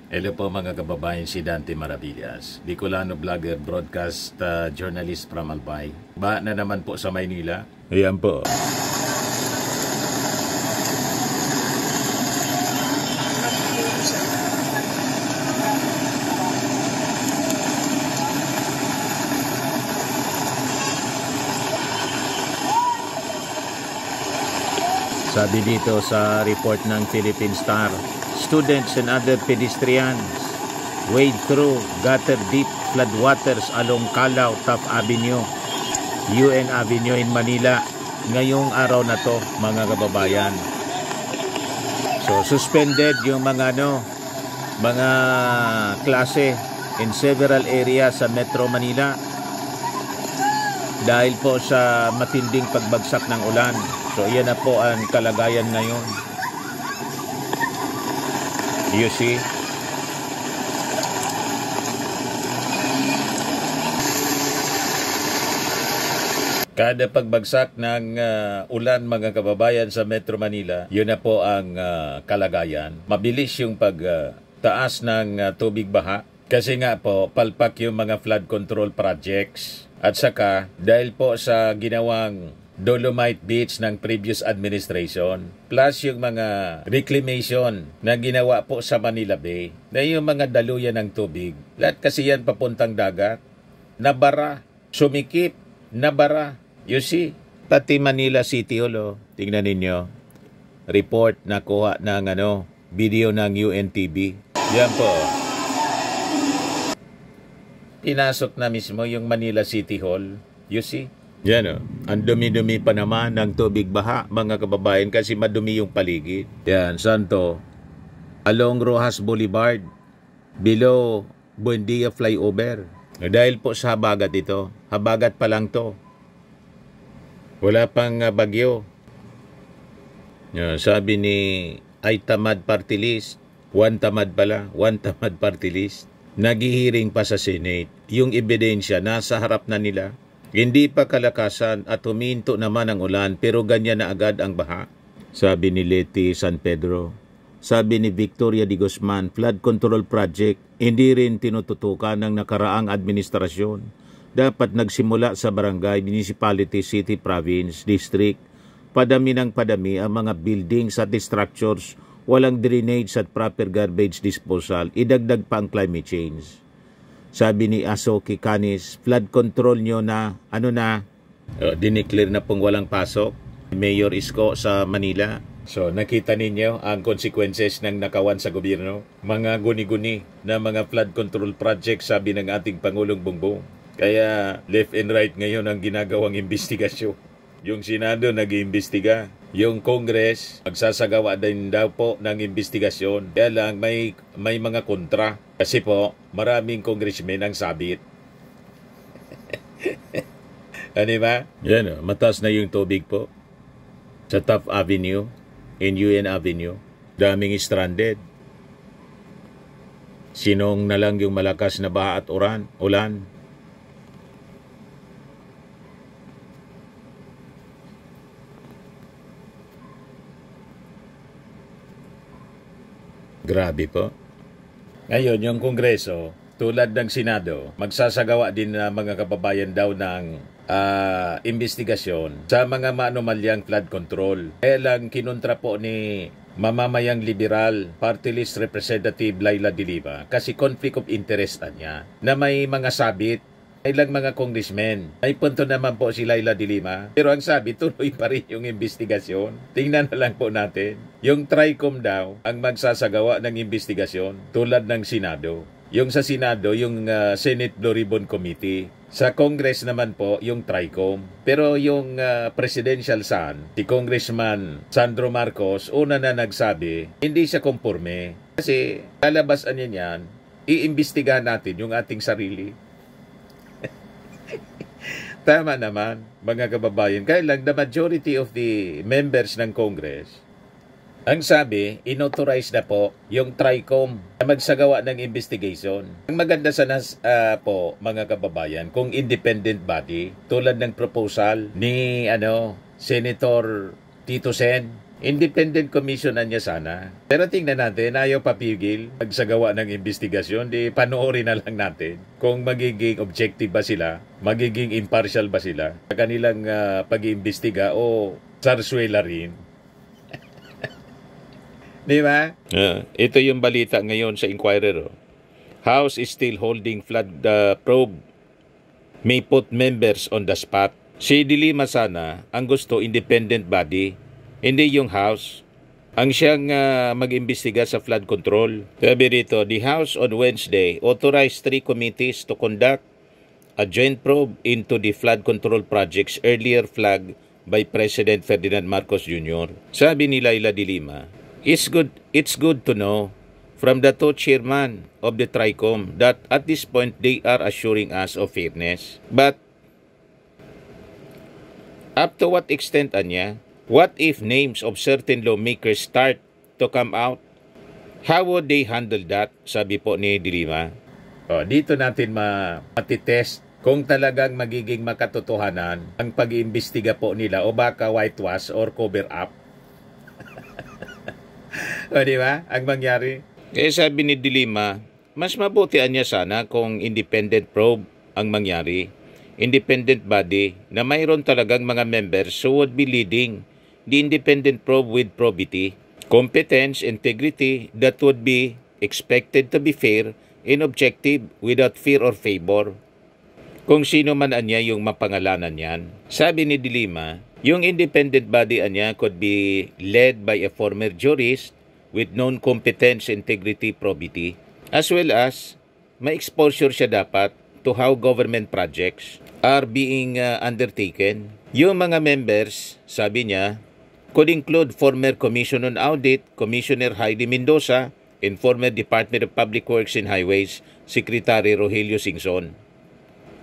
Hello po mga kababayan, si Dante Maravillas, Bicolano vlogger, broadcast journalist from Albay. Ba na naman po sa Maynila. Ayan po. Sabi dito sa report ng Philippine Star, students and other pedestrians wade through gutter deep floodwaters along Calao, Taft Avenue, UN Avenue in Manila ngayong araw na to, mga kababayan. So suspended yung mga klase in several areas sa Metro Manila dahil po sa matinding pagbagsak ng ulan. So, yan na po ang kalagayan ngayon. You see? Kada pagbagsak ng ulan, mga kababayan, sa Metro Manila, yun na po ang kalagayan. Mabilis yung pagtaas ng tubig baha. Kasi nga po, palpak yung mga flood control projects. At saka, dahil po sa ginawang Dolomite Beach ng previous administration, plus yung mga reclamation na ginawa po sa Manila Bay, na yung mga daluyan ng tubig, lahat kasi yan papuntang dagat, nabara, sumikip, nabara. You see, pati Manila City Hall, tingnan ninyo, report na kuha ng video ng UNTV. Yan po. Pinasok na mismo yung Manila City Hall. You see? Yan ang dumi-dumi pa naman ng tubig baha, mga kababayan, kasi madumi yung paligid. Yan, Santo, along Rojas Boulevard, below Buendia Flyover. Dahil po sa habagat ito, habagat pa lang to. Wala pang bagyo. Yan, sabi ni Ay Tamad Party List, one tamad party list, naghihiring pa sa Senate. Yung ebidensya nasa harap na nila. Hindi pa kalakasan at huminto naman ang ulan pero ganyan na agad ang baha. Sabi ni Leti San Pedro. Sabi ni Victoria de Guzman, flood control project hindi rin tinututukan ng nakaraang administrasyon. Dapat nagsimula sa barangay, municipality, city, province, district. Padami ng padami ang mga buildings at structures, walang drainage at proper garbage disposal. Idagdag pa ang climate change. Sabi ni Aso Kikanis, flood control nyo na, dineclare na pong walang pasok. Mayor Isko sa Manila. So, nakita ninyo ang consequences ng nakawan sa gobyerno. Mga guni-guni na mga flood control project, sabi ng ating Pangulong Bongbong. Kaya left and right ngayon ang ginagawang investigasyon. Yung Senado nag-iimbestiga. Yung Congress, magsasagawa din daw po ng investigasyon. Kaya lang may mga kontra. Kasi po, maraming congressmen ang sabit. Ano ba? Yan mataas na yung tubig po. Sa Taft Avenue, in UN Avenue, daming stranded. Sinong na lang yung malakas na baha at ulan. Grabe po. Ngayon, yung Kongreso, tulad ng Senado, magsasagawa din na mga kababayan daw ng investigasyon sa mga maanumalyang flood control. Kaya lang kinontra po ni mamamayang liberal party list representative Laila De Lima kasi conflict of interest niya na may mga sabit. Ilang mga congressmen. May punto naman po si Laila De Lima. Pero ang sabi, tuloy pa rin yung investigasyon. Tingnan na lang po natin. Yung TRICOM daw ang magsasagawa ng investigasyon tulad ng Senado. Yung sa Senado, yung Senate Blue Ribbon Committee. Sa Congress naman po, yung TRICOM. Pero yung presidential son, si Congressman Sandro Marcos, una na nagsabi, hindi siya konforme. Kasi lalabasan niya yan, iimbestigahan natin yung ating sarili. Tama naman, mga kababayan. Kaya lang, the majority of the members ng Congress, ang sabi, inauthorize na po yung TRICOM na magsagawa ng investigation. Ang maganda sana po, mga kababayan, kung independent body, tulad ng proposal ni Senator Tito Sen, Independent commission na niya sana. Pero tingnan natin, ayaw papigil magsagawa ng investigasyon. Di panoorin na lang natin kung magiging objective ba sila, magiging impartial ba sila sa kanilang pag-iimbestiga o sarswela rin. Di ba? Ito yung balita ngayon sa Inquirer. House is still holding flood probe. May put members on the spot. Si De Lima sana ang gusto independent body. Hindi yung House. Ang siyang mag-imbestiga sa flood control. Sabi rito, the House on Wednesday authorized 3 committees to conduct a joint probe into the flood control projects earlier flagged by President Ferdinand Marcos Jr. Sabi ni Laila De Lima, it's good to know from the 2 chairman of the TRICOM that at this point they are assuring us of fairness. But up to what extent, Anya? What if names of certain lawmakers start to come out? How would they handle that? Sabi po ni De Lima. Dito natin matitest kung talagang magiging makatotohanan ang pag-iimbestiga po nila o baka whitewash or cover up. Di ba? Ang mangyari. Sabi ni De Lima, mas mabuti niya sana kung independent probe ang mangyari. Independent body na mayroon talagang mga members who would be leading the independent probe with probity, competence, integrity that would be expected to be fair and objective without fear or favor. Kung sino man anya yung mapangalanan yan. Sabi ni De Lima, yung independent body anya could be led by a former jurist with known competence, integrity, probity, as well as may exposure siya dapat to how government projects are being undertaken. Yung mga members, sabi niya, could include former Commission on Audit, Commissioner Heidi Mendoza, and former Department of Public Works and Highways, Secretary Rogelio Singson.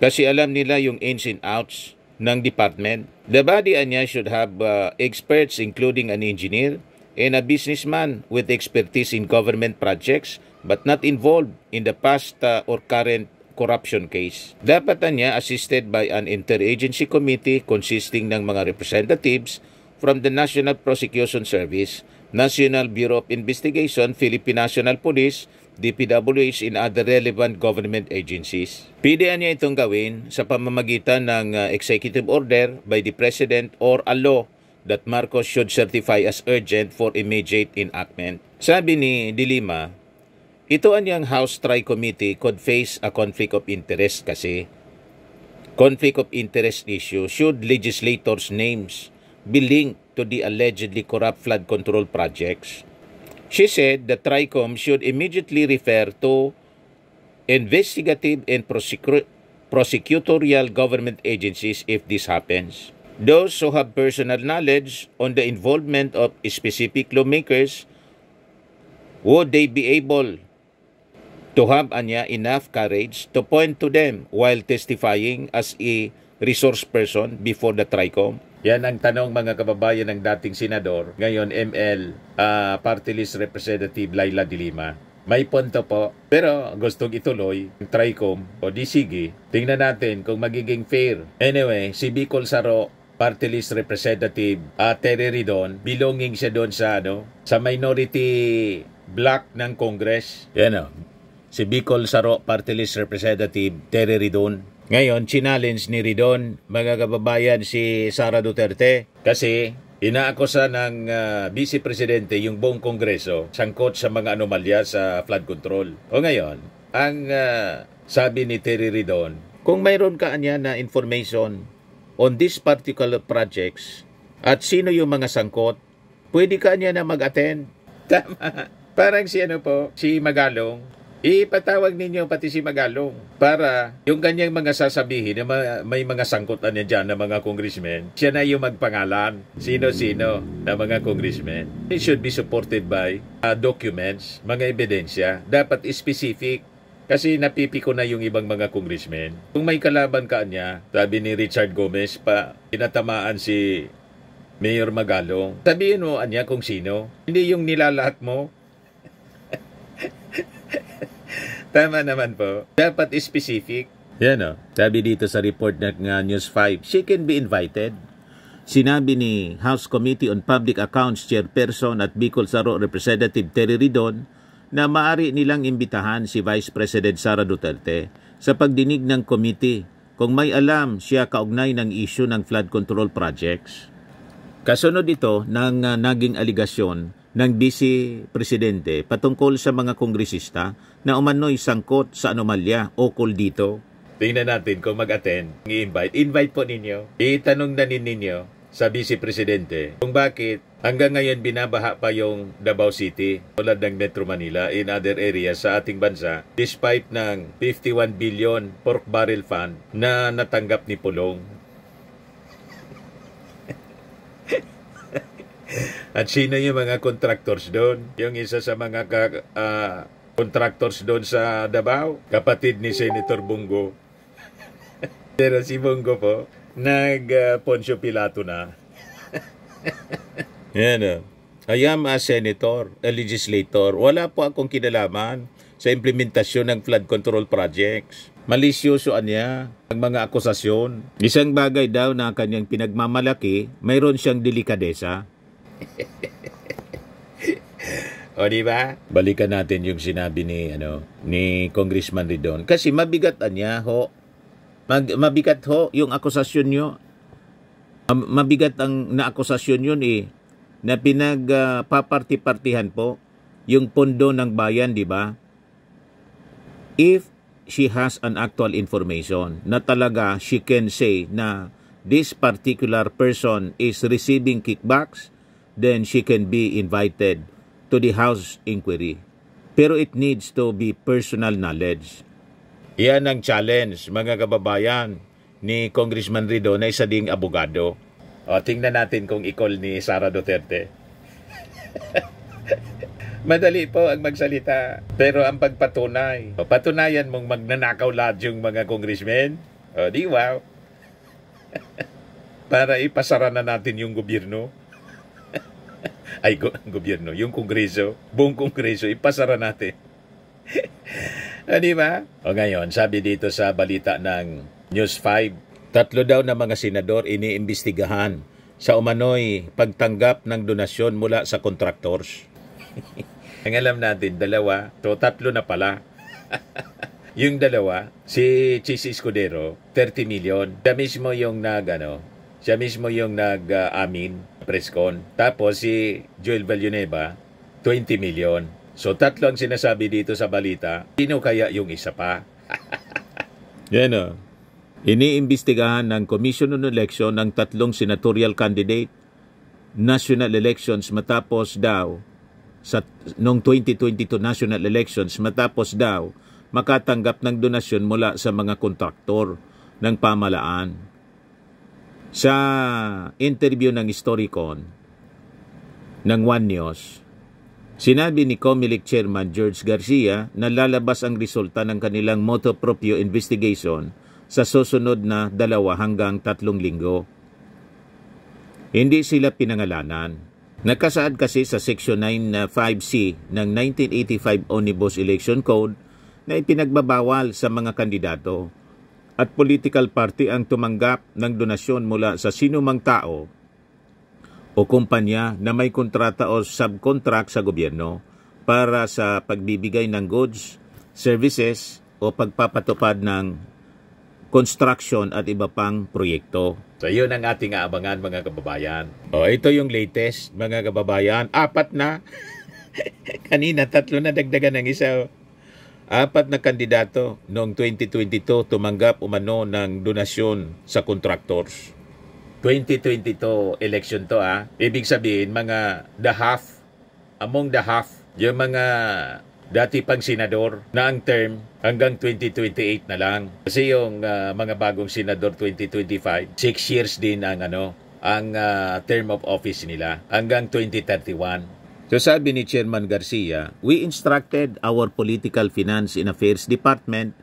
Kasi alam nila yung ins and outs ng department. The body niya should have experts including an engineer and a businessman with expertise in government projects but not involved in the past or current corruption case. Dapat niya assisted by an interagency committee consisting ng mga representatives from the National Prosecution Service, National Bureau of Investigation, Philippine National Police, DPWH, and other relevant government agencies. Pwede niya itong gawin sa pamamagitan ng executive order by the President or a law that Marcos should certify as urgent for immediate enactment. Sabi ni De Lima, ito anyang House Tri-Committee could face a conflict of interest kasi. Conflict of interest issue should legislators' names be linked to the allegedly corrupt flood control projects. She said the TRICOM should immediately refer to investigative and prosecutorial government agencies if this happens. Those who have personal knowledge on the involvement of specific lawmakers, would they be able to have enough courage to point to them while testifying as a resource person before the TRICOM? Yan ang tanong mga kababayan ng dating senador, ngayon ML, Party List Representative Laila De Lima. May punto po, pero gustong ituloy ang TRICOM o di sige, tingnan natin kung magiging fair. Anyway, si Bicol Saro, Party List Representative Terry Ridon, belonging siya doon sa sa minority block ng Congress. Yan si Bicol Saro, Party List Representative Terry Ridon. Ngayon, challenge ni Ridon, mga kababayan, si Sara Duterte kasi inaakusa ng Vice Presidente yung buong Kongreso sangkot sa mga anomalya sa flood control. O ngayon, ang sabi ni Terry Ridon, kung mayroon ka na information on these particular projects at sino yung mga sangkot, pwede ka na mag-attend. Tama. Parang si Magalong. Ipatawag ninyo pati si Magalong para yung kanyang mga sasabihin na may mga sangkutan niya dyan na mga congressmen, siya na yung magpangalan sino-sino na mga congressmen. It should be supported by documents, mga ebidensya. Dapat specific kasi napipiko na yung ibang mga congressmen. Kung may kalaban ka niya, sabi ni Richard Gomez pinatamaan si Mayor Magalong, sabihin mo niya kung sino, hindi yung nilalahat mo. Tama naman po. Dapat specific. Yan sabi dito sa report ng News 5, she can be invited Sinabi ni House Committee on Public Accounts Chairperson at Bicol Saro Representative Terry Ridon na maaari nilang imbitahan si Vice President Sara Duterte sa pagdinig ng committee kung may alam siya kaugnay ng issue ng flood control projects. Kasunod ito ng naging aligasyon ng Vice Presidente patungkol sa mga kongresista na umano'y sangkot sa anomalya ukol dito. Tingnan natin kung mag-attend, invite po ninyo. Itanong na ninyo sa Vice Presidente kung bakit hanggang ngayon binabaha pa yung Davao City tulad ng Metro Manila in other areas sa ating bansa despite ng 51 billion pork barrel fund na natanggap ni Pulong. At sino yung mga contractors doon? Yung isa sa mga contractors doon sa Davao, kapatid ni Senator Bongo. Pero si Bongo po, Poncio Pilato na. Yan. I am a senator, a legislator. Wala po akong kinalaman sa implementasyon ng flood control projects. Malisyoso niya ang mga akusasyon. Isang bagay daw na kanyang pinagmamalaki, mayroon siyang delikadesa. O di ba? Balikan natin yung sinabi ni Congressman Ridon kasi mabigat niya ho. Mabigat ho yung akusasyon niyo. Mabigat ang naakusasyon yun na pinagpaparti-partihan po yung pondo ng bayan, di ba? If she has an actual information na talaga she can say na this particular person is receiving kickbacks, then she can be invited to the House inquiry. Pero it needs to be personal knowledge. Yan ang challenge, mga kababayan, ni Congressman Ridon na isa ding abogado. O, tingnan natin kung i-call ni Sara Duterte. Madali po ang magsalita, pero ang pagpatunay. O, patunayan mong magnanakaw lahat yung mga congressmen. O, di wow. Para ipasara na natin yung gobyerno. Ay, gobyerno, yung kongreso, buong kongreso, ipasara natin. Di ba? O ngayon, sabi dito sa balita ng News 5, 3 daw na mga senador iniimbestigahan sa umano'y pagtanggap ng donasyon mula sa contractors. Ang alam natin, 2, so 3 na pala. Yung 2, si Chis Escudero, 30 million. Siya mismo yung nag-amin, presscon. Tapos si Joel Villanueva, 20 million. So 3 ang sinasabi dito sa balita. Sino kaya yung isa pa? Yan o. Iniimbestigahan ng Commission on Election ng 3 senatorial candidate national elections matapos daw noong 2022 national elections matapos daw makatanggap ng donasyon mula sa mga kontraktor ng pamalaan. Sa interview ng Historicon ng One News, sinabi ni COMELEC Chairman George Garcia na lalabas ang resulta ng kanilang motu proprio investigation sa susunod na 2 hanggang 3 linggo. Hindi sila pinangalanan. Nakasaad kasi sa Section 9.5C ng 1985 Omnibus Election Code na ipinagbabawal sa mga kandidato at political party ang tumanggap ng donasyon mula sa sinumang tao o kumpanya na may kontrata o subcontract sa gobyerno para sa pagbibigay ng goods, services o pagpapatupad ng construction at iba pang proyekto. So yun ang ating aabangan, mga kababayan. O ito yung latest, mga kababayan. 4 na. Kanina 3 na, dagdagan ng isa. 4 na kandidato noong 2022 tumanggap umano ng donasyon sa contractors. 2022 election to Ibig sabihin mga among the half, yung mga dati pang senador na ang term hanggang 2028 na lang. Kasi yung mga bagong senador 2025, 6 years din ang term of office nila hanggang 2031. So sabi ni Chairman Garcia, we instructed our Political Finance and Affairs Department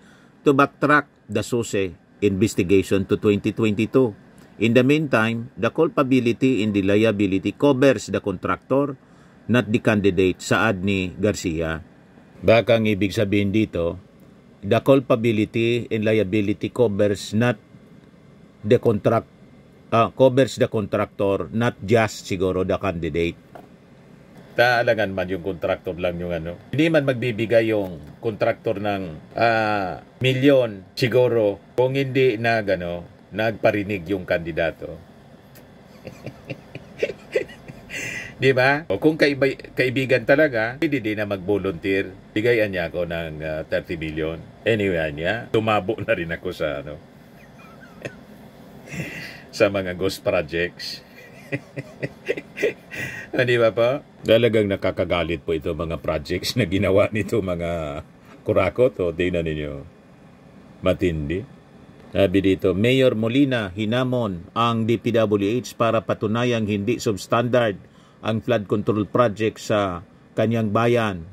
to backtrack the SUSE investigation to 2022. In the meantime, the culpability and the liability covers the contractor, not the candidate, saad ni Garcia. Baka ang ibig sabihin dito, the culpability and liability covers not the covers the contractor, not just siguro the candidate. Taalangan man yung contractor lang yung ano. Hindi man magbibigay yung contractor ng milyon siguro kung hindi nagparinig yung kandidato. Di ba? O kung kaibigan talaga, hindi din na mag-volunteer. Bigayan niya ako ng 30 million. Anyway niya, tumabo na rin ako sa sa mga ghost projects. Di ba po? Talagang nakakagalit po ito mga projects na ginawa nito mga kurakot. O, tingnan ninyo. Matindi. Sabi dito, Mayor Molina hinamon ang DPWH para patunayang hindi substandard ang flood control project sa kanyang bayan.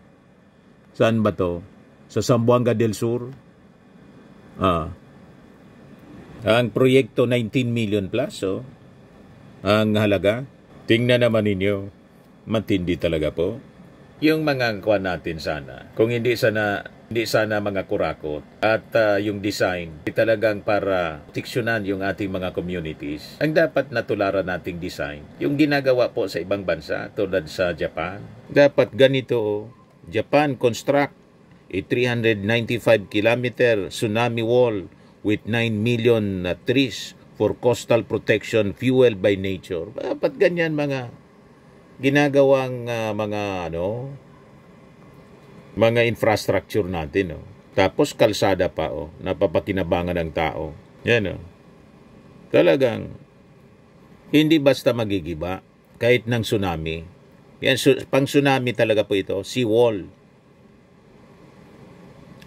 Saan ba to? Sa Zamboanga del Sur. Ang proyekto 19 million plus. Ang halaga. Tingnan naman ninyo. Matindi talaga po. Yung mga kuwan natin sana. Kung hindi sana mga kurakot at yung design talagang para proteksyonan yung ating mga communities. Ang dapat natularan nating design, yung ginagawa po sa ibang bansa tulad sa Japan. Dapat ganito, Japan construct a 395 kilometer tsunami wall with 9 million trees for coastal protection fueled by nature. Dapat ganyan mga ginagawang mga infrastructure natin. Tapos kalsada pa, napapakinabangan ng tao. Yan. Talagang hindi basta magigiba kahit ng tsunami. Yan, pang tsunami talaga po ito, seawall.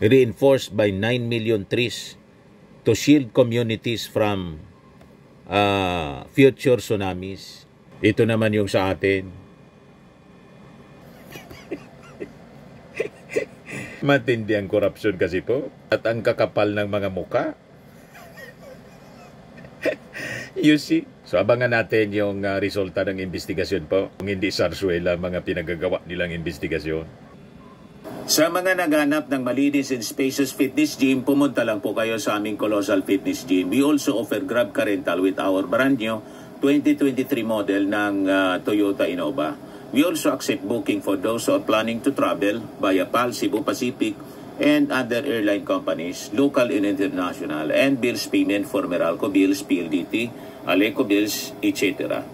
Reinforced by 9 million trees to shield communities from future tsunamis. Ito naman yung sa atin. Matindi ang korupsyon kasi po. At ang kakapal ng mga muka. You see? So abangan natin yung resulta ng investigasyon po. Kung hindi sarsuela mga pinagagawa nilang investigasyon. Sa mga naghanap ng malinis and spacious fitness gym, pumunta lang po kayo sa aming Colossal Fitness Gym. We also offer Grab Car Rental with our brand new 2023 model ng Toyota Innova. We also accept booking for those who are planning to travel via PAL, Cebu Pacific, and other airline companies, local and international, and bills payment for Meralco Bills, PLDT, Aleco Bills, etc.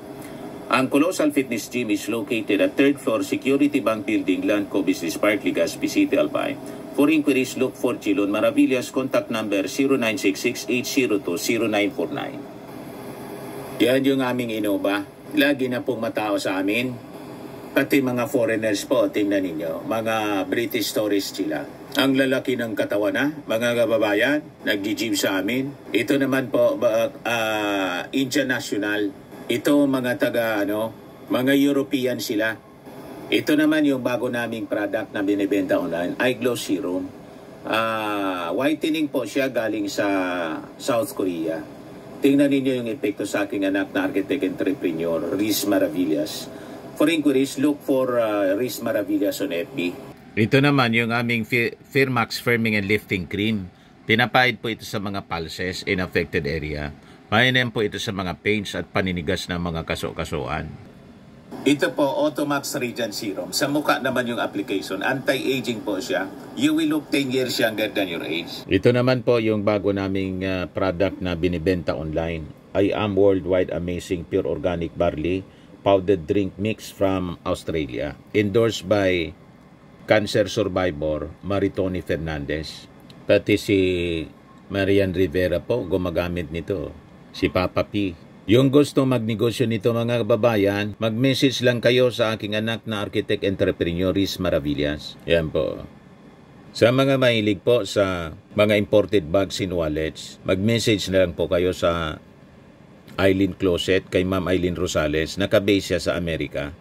Ang Colossal Fitness Gym is located at 3rd floor Security Bank Building, Landco Business Park, Legazpi City, Albay. For inquiries, look for Chilon Maravillas. Contact number 0966-802-0949. Yan yung aming Innova. Lagi na pong matao sa amin. Pati mga foreigners po, tingnan ninyo, mga British tourists sila. Ang lalaki ng katawan mga kababayan, nag-gym sa amin. Ito naman po, Indian National. Ito mga mga European sila. Ito naman yung bago naming product na binibenta online, Eye Glow Serum. Whitening po siya galing sa South Korea. Tingnan ninyo yung epekto sa aking anak na architect entrepreneur, Riz Maravillas. For inquiries, look for Riz Maravillas on FB. Ito naman yung aming Firmax Firming and Lifting Cream. Tinapahid po ito sa mga pulses in affected area. Mainam po ito sa mga pains at paninigas ng mga kaso-kasuan. Ito po, Automax Radiant Serum. Sa mukha naman yung application. Anti-aging po siya. You will look 10 years younger than your age. Ito naman po yung bago naming product na binibenta online. I Am Worldwide Amazing Pure Organic Barley Powdered Drink Mix from Australia. Endorsed by cancer survivor Maritoni Fernandez. Pati si Marian Rivera po gumagamit nito. Si Papa P. Yung gusto magnegosyo nito mga kababayan, mag-message lang kayo sa aking anak na architect entrepreneur Riz Maravillas. Yan po. Sa mga mahilig po sa mga imported bags and wallets, mag-message na lang po kayo sa Eileen Closet kay Ma'am Eileen Rosales. Nakabase siya sa Amerika.